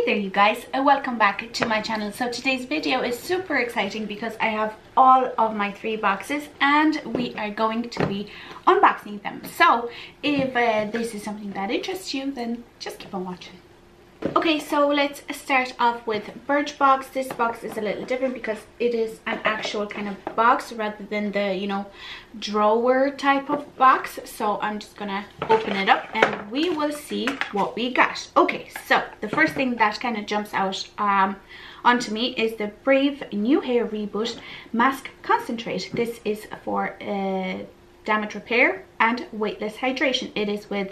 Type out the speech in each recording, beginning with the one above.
Hey there you guys, and welcome back to my channel. So today's video is super exciting because I have all of my 3 boxes and we are going to be unboxing them. So if this is something that interests you, then just keep on watching. Okay, so let's start off with Birchbox. This box is a little different because it is an actual kind of box rather than the, you know, drawer type of box. So I'm just gonna open it up and we will see what we got. Okay, so the first thing that kind of jumps out onto me is the Brave New Hair Reboot Mask Concentrate. This is for damage repair and weightless hydration. It is with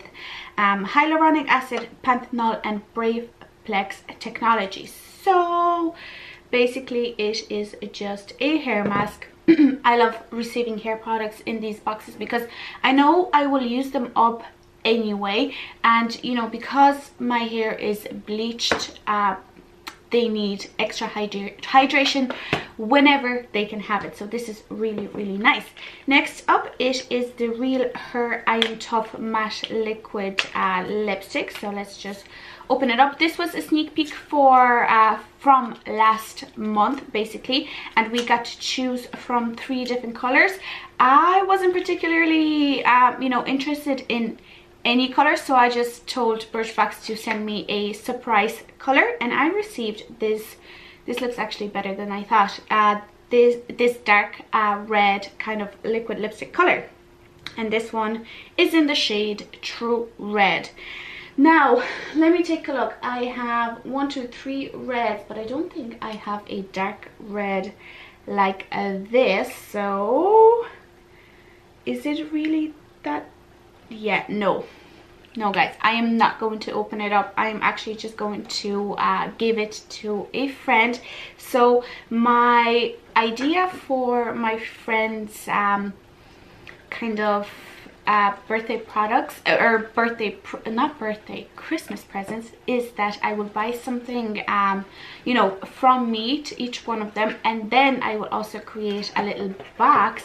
hyaluronic acid, panthenol and Brave Plex technology. So basically it is just a hair mask. I love receiving hair products in these boxes because I know I will use them up anyway, and you know, because my hair is bleached, they need extra hydration whenever they can have it. So this is really nice. Next up, it is the Real Her Iron Tough Matte Liquid lipstick. So let's just open it up. This was a sneak peek for from last month basically, and we got to choose from 3 different colors. I wasn't particularly you know, interested in any color, so I just told Birchbox to send me a surprise color, and I received this. This looks actually better than I thought. This dark red kind of liquid lipstick color, and this one is in the shade True Red. Now let me take a look. I have 1, 2, 3 reds, but I don't think I have a dark red like this. So is it really that? Yeah, no guys, I am not going to open it up. I am actually just going to give it to a friend. So my idea for my friend's kind of birthday products, or Christmas presents, is that I will buy something you know, from me to each one of them, and then I will also create a little box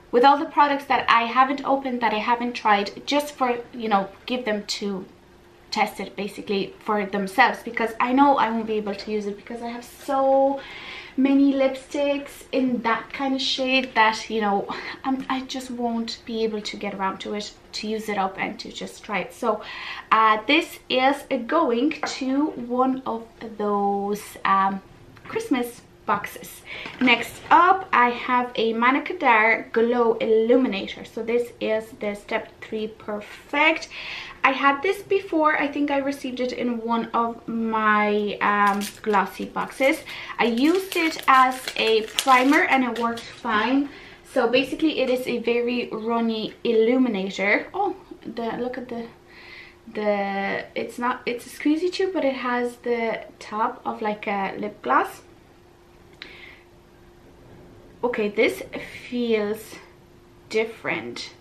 with all the products that I haven't opened, that I haven't tried, just for, you know, give them to test it basically for themselves, because I know I won't be able to use it because I have so many lipsticks in that kind of shade that, you know, I just won't be able to get around to it, to use it up and to just try it. So this is going to one of those Christmas boxes. Next up, I have a Kadar Glow Illuminator. So this is the Step 3 Perfect. I had this before. I think I received it in one of my glossy boxes. I used it as a primer and it worked fine. So basically it is a very runny illuminator. Oh, look at it's a squeezy tube, but it has the top of like a lip gloss. Okay, this feels different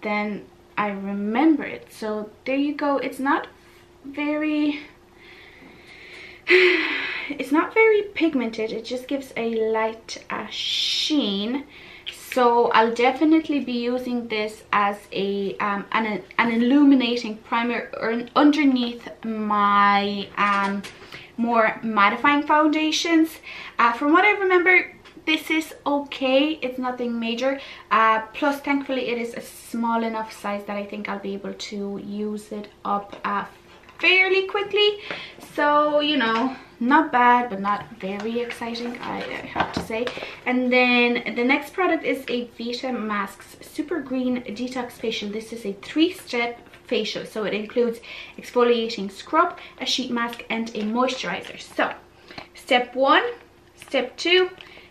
than I remember it. So there you go. It's not very pigmented. It just gives a light sheen. So I'll definitely be using this as a an illuminating primer underneath my more mattifying foundations. From what I remember, this is okay. It's nothing major. Plus, thankfully, it is a small enough size that I think I'll be able to use it up fairly quickly. So, you know, not bad, but not very exciting, I have to say. And then the next product is a Vita Masks Super Green Detox Facial. This is a 3-step facial. So it includes exfoliating scrub, a sheet mask, and a moisturizer. So, step 1, step 2,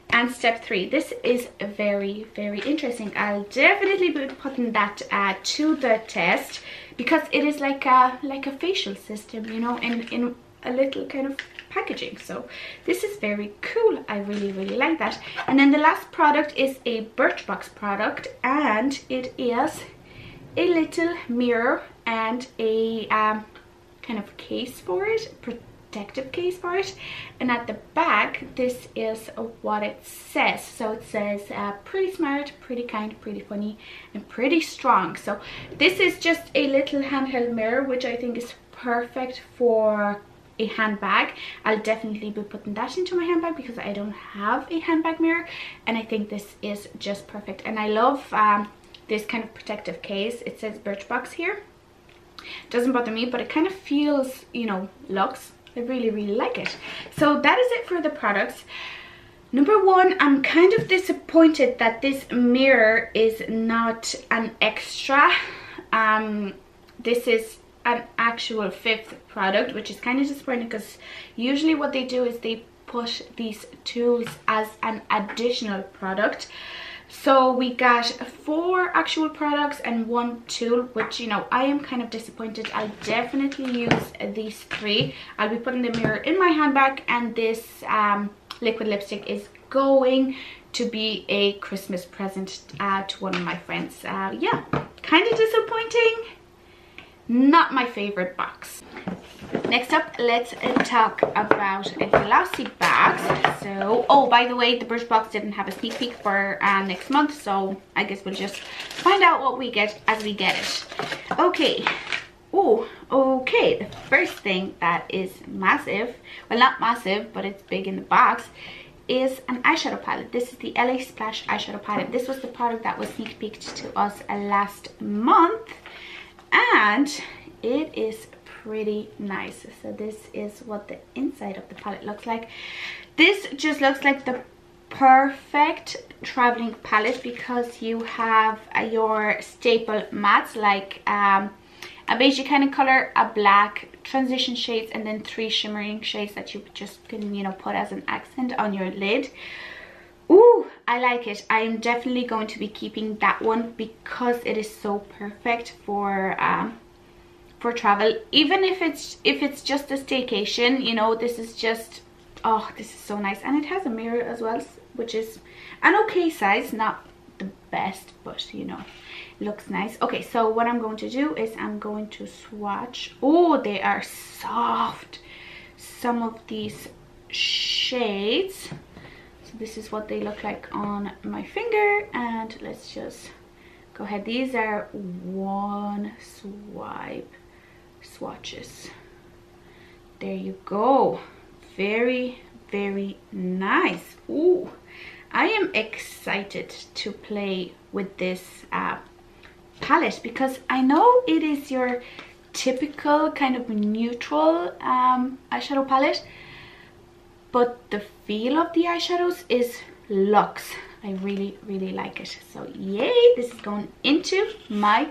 and step 3. This is very interesting. I'll definitely be putting that to the test, because it is like a facial system, you know, in a little kind of packaging. So this is very cool. I really like that. And then the last product is a Birchbox product, and it is a little mirror and a kind of case for it, protective case for it. And at the back, this is what it says. So it says pretty smart, pretty kind, pretty funny, and pretty strong. So this is just a little handheld mirror, which I think is perfect for a handbag, I'll definitely be putting that into my handbag because I don't have a handbag mirror, and I think this is just perfect. And I love this kind of protective case. It says Birchbox here. Doesn't bother me, but it kind of feels, you know, luxe. I really, really like it. So that is it for the products. Number one, I'm kind of disappointed that this mirror is not an extra. This is an actual 5th product, which is kind of disappointing because usually what they do is they put these tools as an additional product. So we got 4 actual products and 1 tool, which, you know, I am kind of disappointed. I'll definitely use these 3. I'll be putting the mirror in my handbag, and this liquid lipstick is going to be a Christmas present to one of my friends. Yeah, kind of disappointing. Not my favorite box. Next up, let's talk about glossy bags. So, oh, by the way, the Birchbox didn't have a sneak peek for next month, so I guess we'll just find out what we get as we get it. Okay. Oh, okay. The first thing that is massive, well, not massive, but it's big in the box, is an eyeshadow palette. This is the LA Splash eyeshadow palette. This was the product that was sneak peeked to us last month, and it is pretty nice. So this is what the inside of the palette looks like. This just looks like the perfect traveling palette because you have your staple mattes like a beige kind of color, a black, transition shades, and then 3 shimmering shades that you just can, you know, put as an accent on your lid. Ooh, I like it. I am definitely going to be keeping that one because it is so perfect for travel. Even if it's just a staycation, you know, this is just, oh, this is so nice. And it has a mirror as well, which is an okay size, not the best, but you know, looks nice. Okay, so what I'm going to do is I'm going to swatch. Oh, they are soft, some of these shades. So this is what they look like on my finger, and let's just go ahead. These are one swipe swatches. There you go. Very, very nice. Ooh, I am excited to play with this palette because I know it is your typical kind of neutral eyeshadow palette, but the feel of the eyeshadows is luxe. I really, really like it. So yay, this is going into my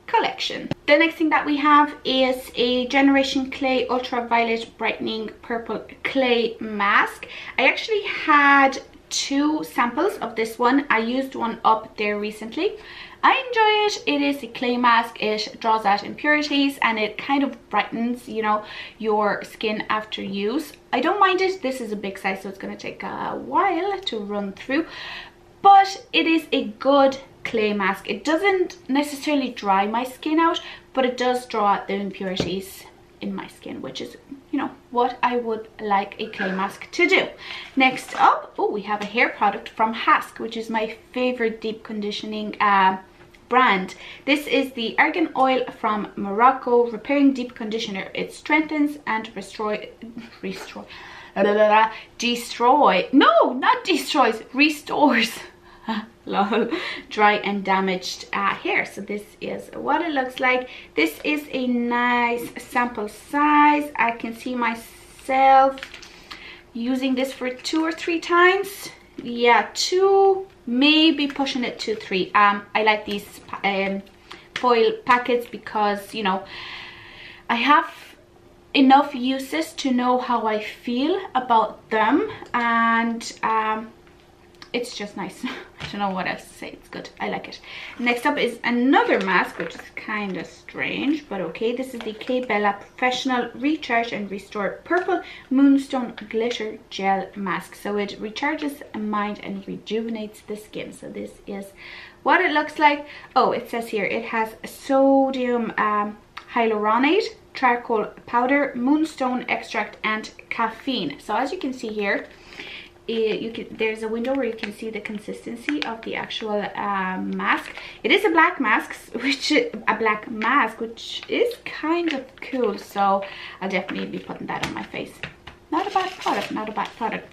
collection. The next thing that we have is a Generation Clay Ultraviolet Brightening Purple Clay Mask. I actually had 2 samples of this one. I used one up there recently. I enjoy it. It is a clay mask. It draws out impurities and it kind of brightens, you know, your skin after use. I don't mind it. This is a big size, so it's going to take a while to run through, but it is a good clay mask. It doesn't necessarily dry my skin out, but it does draw out the impurities in my skin, which is, you know, what I would like a clay mask to do. Next up, oh, we have a hair product from Hask, which is my favorite deep conditioning brand. This is the Argan Oil from Morocco Repairing Deep Conditioner. It strengthens and restores lol, dry and damaged hair. So this is what it looks like. This is a nice sample size. I can see myself using this for 2 or 3 times. Yeah, 2, maybe pushing it to 3. I like these foil packets because, you know, I have enough uses to know how I feel about them, and it's just nice. I don't know what else to say. It's good. I like it. Next up is another mask, which is kind of strange, but okay. This is the K Bella Professional Recharge and Restore Purple Moonstone Glitter Gel Mask. So it recharges the mind and rejuvenates the skin. So this is what it looks like. Oh, it says here it has sodium hyaluronate, charcoal powder, moonstone extract, and caffeine. So as you can see here, there's a window where you can see the consistency of the actual mask. It is a black mask, which is kind of cool, so I'll definitely be putting that on my face. Not a bad product, not a bad product.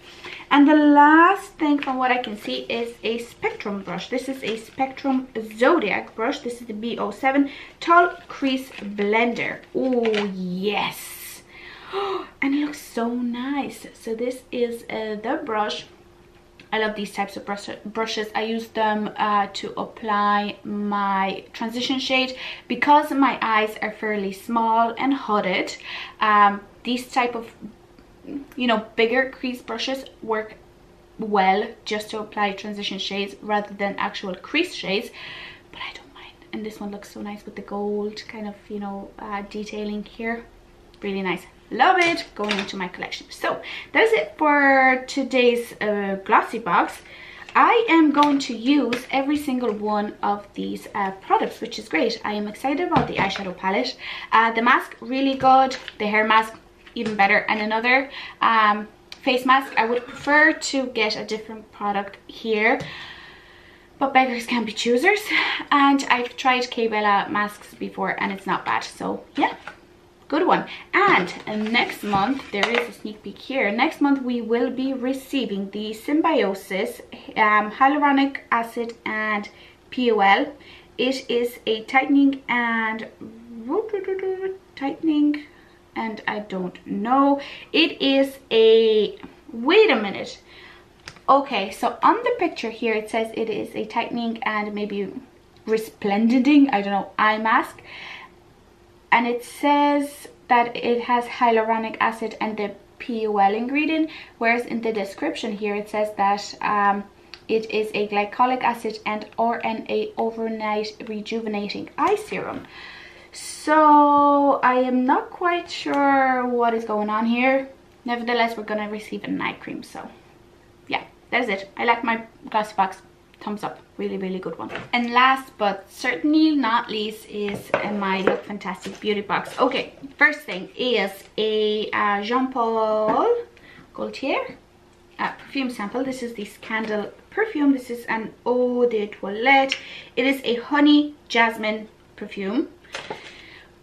And the last thing from what I can see is a Spectrum brush. This is a Spectrum Zodiac brush. This is the B07 Tall Crease Blender. Oh yes, and it looks so nice. So this is the brush. I love these types of brushes. I use them to apply my transition shade because my eyes are fairly small and hooded. These type of, you know, bigger crease brushes work well just to apply transition shades rather than actual crease shades, but I don't mind. And this one looks so nice with the gold kind of, you know, detailing here. Really nice. Love it. Going into my collection. So that's it for today's glossy box. I am going to use every single one of these products, which is great. I am excited about the eyeshadow palette. The mask, really good. The hair mask, even better. And another face mask. I would prefer to get a different product here, but beggars can't be choosers. And I've tried K-Bella masks before and it's not bad, so yeah, good one. And next month, there is a sneak peek here, next month we will be receiving the Symbiosis hyaluronic acid and POL. It is a tightening and I don't know. It is a, wait a minute. Okay, so on the picture here it says it is a tightening and maybe resplendenting, I don't know, eye mask. And it says that it has hyaluronic acid and the POL ingredient, whereas in the description here it says that it is a glycolic acid and RNA overnight rejuvenating eye serum. So I am not quite sure what is going on here. Nevertheless, we're gonna receive a night cream, so yeah, that's it. I like my glossy box. Thumbs up. Really, really good one. And last but certainly not least is my LookFantastic beauty box. Okay, first thing is a Jean Paul Gaultier perfume sample. This is the Candle perfume. This is an Eau de Toilette. It is a honey jasmine perfume.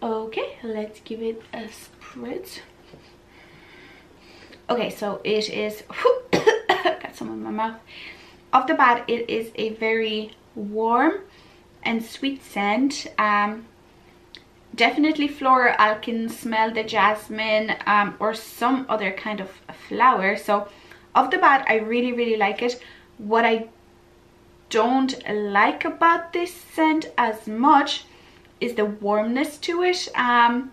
Okay, let's give it a spritz. Okay, so it is got some in my mouth. Off the bat, it is a very warm and sweet scent. Definitely floral. I can smell the jasmine or some other kind of flower. So off the bat, I really, really like it. What I don't like about this scent as much is the warmness to it. I'm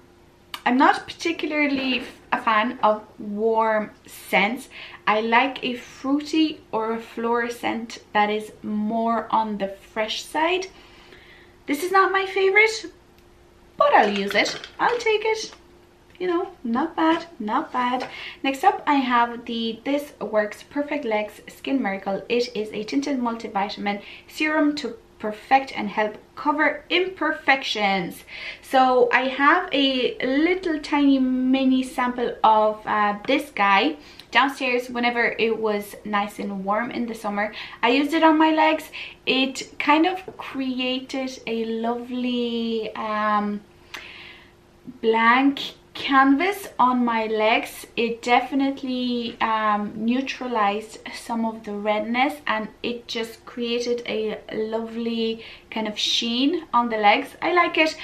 not particularly a fan of warm scents. I like a fruity or a floral scent that is more on the fresh side. This is not my favorite, but I'll use it. I'll take it. You know, not bad, not bad. Next up, I have the This Works Perfect Legs Skin Miracle. It is a tinted multivitamin serum to perfect and help cover imperfections. So I have a little tiny mini sample of this guy downstairs whenever it was nice and warm in the summer. I used it on my legs. It kind of created a lovely blank canvas on my legs. It definitely neutralized some of the redness and it just created a lovely kind of sheen on the legs. I like it,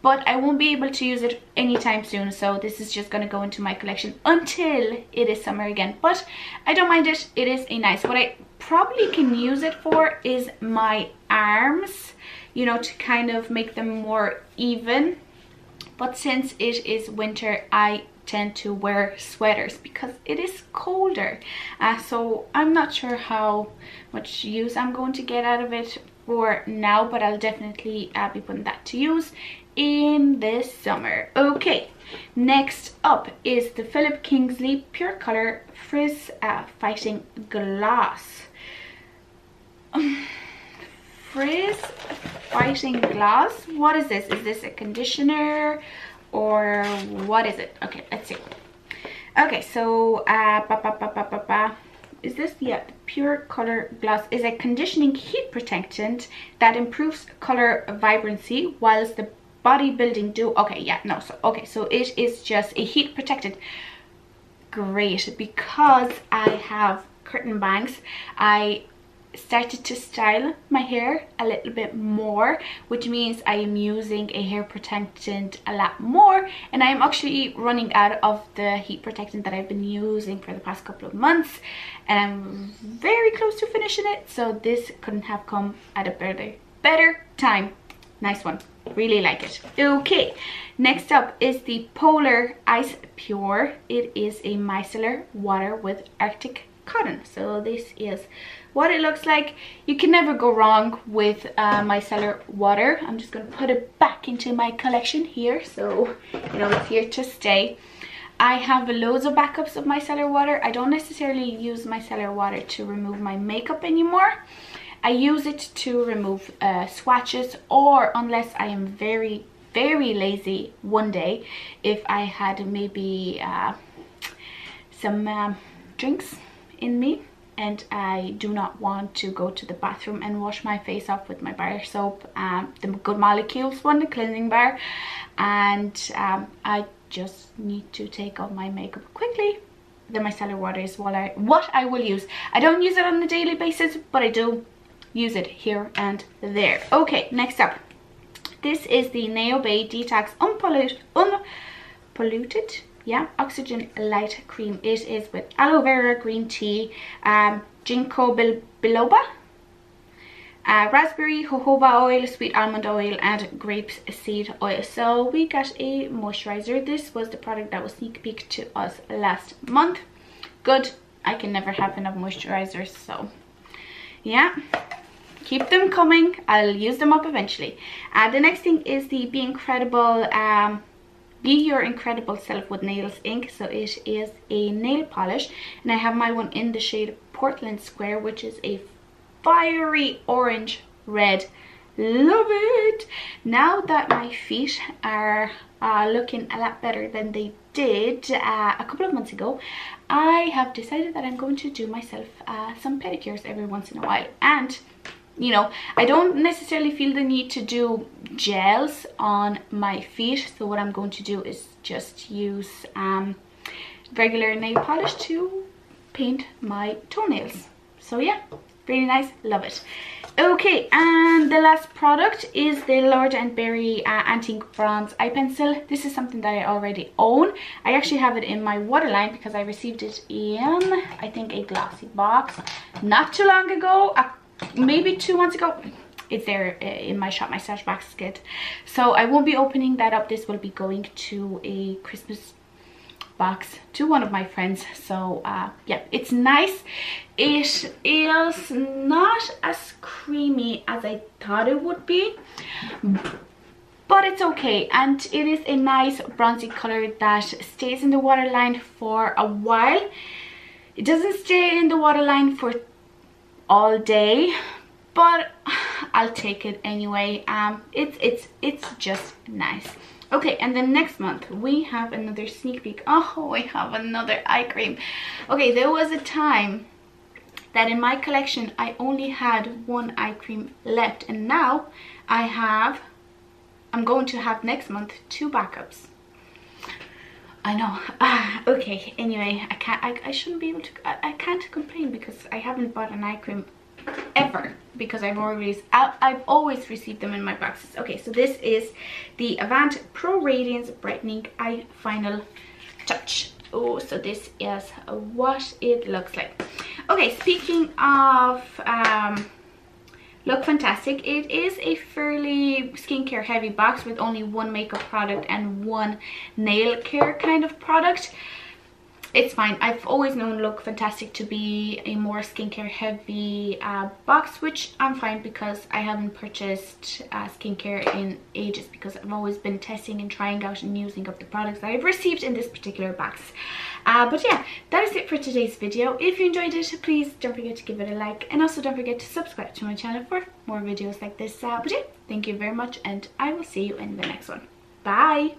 but I won't be able to use it anytime soon, so this is just going to go into my collection until it is summer again. But I don't mind it. It is a nice. What I probably can use it for is my arms, you know, to kind of make them more even. But since it is winter, I tend to wear sweaters because it is colder. So I'm not sure how much use I'm going to get out of it for now, but I'll definitely be putting that to use in this summer. Okay, next up is the Philip Kingsley Pure Color Frizz Fighting Gloss. Frizz Fighting Gloss. What is this? Is this a conditioner or what is it? Okay, let's see. Okay, so is this? Yeah, Pure Color Gloss is a conditioning heat protectant that improves color vibrancy whilst the bodybuilding do. Okay, yeah, no, so okay, so it is just a heat protectant. Great, because I have curtain bangs, I started to style my hair a little bit more, which means I am using a hair protectant a lot more, and I am actually running out of the heat protectant that I've been using for the past couple of months, and I'm very close to finishing it, so this couldn't have come at a better time. Nice one, really like it. Okay, next up is the Polar Ice Pure. It is a micellar water with Arctic cotton. So this is what it looks like. You can never go wrong with micellar water. I'm just going to put it back into my collection here, so you know it's here to stay. I have loads of backups of micellar water. I don't necessarily use micellar water to remove my makeup anymore. I use it to remove swatches, or unless I am very lazy one day, if I had maybe some drinks in me and I do not want to go to the bathroom and wash my face off with my bar soap, the Good Molecules one, the cleansing bar, and I just need to take off my makeup quickly. The micellar water is what I will use. I don't use it on a daily basis, but I do use it here and there. Okay, next up, this is the Neobay Detox Unpolluted, yeah, Oxygen Light Cream. It is with aloe vera, green tea, ginkgo biloba, raspberry, jojoba oil, sweet almond oil, and grape seed oil. So we got a moisturizer. This was the product that was sneak peek to us last month. Good, I can never have enough moisturizers, so yeah, keep them coming. I'll use them up eventually. The next thing is the Be Your Incredible Self with Nails ink. So it is a nail polish, and I have my one in the shade Portland Square, which is a fiery orange red. Love it. Now that my feet are looking a lot better than they did a couple of months ago, I have decided that I'm going to do myself some pedicures every once in a while. And you know, I don't necessarily feel the need to do gels on my feet, so what I'm going to do is just use regular nail polish to paint my toenails. So yeah, really nice, love it. Okay, and the last product is the Lord & Berry Antique Bronze Eye Pencil. This is something that I already own. I actually have it in my waterline because I received it in, I think, a glossy box not too long ago, maybe 2 months ago. It's there in my shop, my stash basket. So I won't be opening that up. This will be going to a Christmas box to one of my friends. So yeah, it's nice. It is not as creamy as I thought it would be, but it's okay, and it is a nice bronzy color that stays in the waterline for a while. It doesn't stay in the waterline for all day, but I'll take it anyway. It's just nice. Okay, and then next month we have another sneak peek. Oh, we have another eye cream. Okay, there was a time that in my collection I only had one eye cream left, and now I'm going to have next month 2 backups. I know. Okay, anyway, I shouldn't be able to, I can't complain because I haven't bought an eye cream ever, because I've always received them in my boxes. Okay, so this is the Avant Pro Radiance Brightening Eye Final Touch. Oh, so this is what it looks like. Okay, speaking of LookFantastic, it is a fairly skincare heavy box with only 1 makeup product and 1 nail care kind of product. It's fine. I've always known LookFantastic to be a more skincare heavy box, which I'm fine because I haven't purchased skincare in ages, because I've always been testing and trying out and using up the products that I've received in this particular box. But yeah, that is it for today's video. If you enjoyed it, please don't forget to give it a like, and also don't forget to subscribe to my channel for more videos like this. But yeah, thank you very much, and I will see you in the next one. Bye.